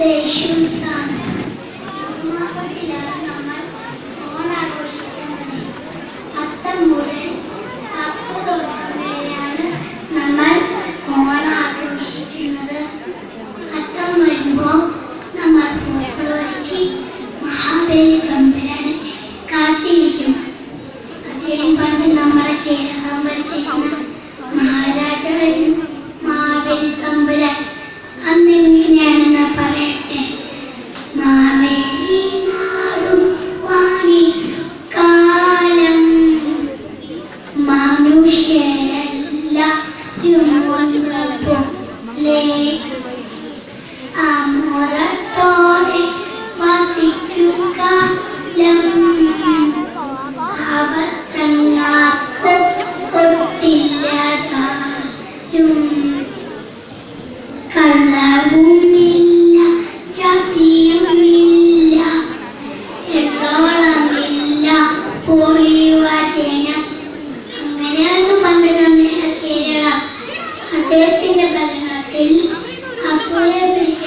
യേശുസാണ്. മാസത്തിലാണ് നമ്മൾ ഓണാഘോഷിക്കുന്നത്. അത്തം മുതൽ 10 ദിവസം വരെയാണ് നമ്മൾ ഓണാഘോഷിക്കുന്നത്. അത്തം വരുമ്പോൾ നമ്മൾ പൂക്കളൊരുക്കി മഹാബലി തമ്പുരാനെ കാത്തിരിക്കും. അദ്ദേഹം പണ്ട് നമ്മളെ ചേർക്കാൻ വച്ചിരുന്ന മഹാരാജാവായിരുന്നു മഹാബലി തമ്പുരാൻ. അന്നെങ്ങനെയാണെന്ന് പറയട്ടെ. മാവേലി നാടും വാണിക്കാലം മനുഷ്യരെല്ലാവരും ഒന്നുപോലെ ആമോദത്തോടെ വസിക്കുകാലം അബദ്ധങ്ങൾക്കും ഒട്ടില്ലതായും കള്ളവുമില്ല ചതിയുമില്ല എല്ലോളമില്ല പൊളിവചനം. അങ്ങനെയായിരുന്നു പണ്ട് നമ്മുടെ കേരളം. അദ്ദേഹത്തിന്റെ ഭരണത്തിൽ അസൂയ പിടിച്ച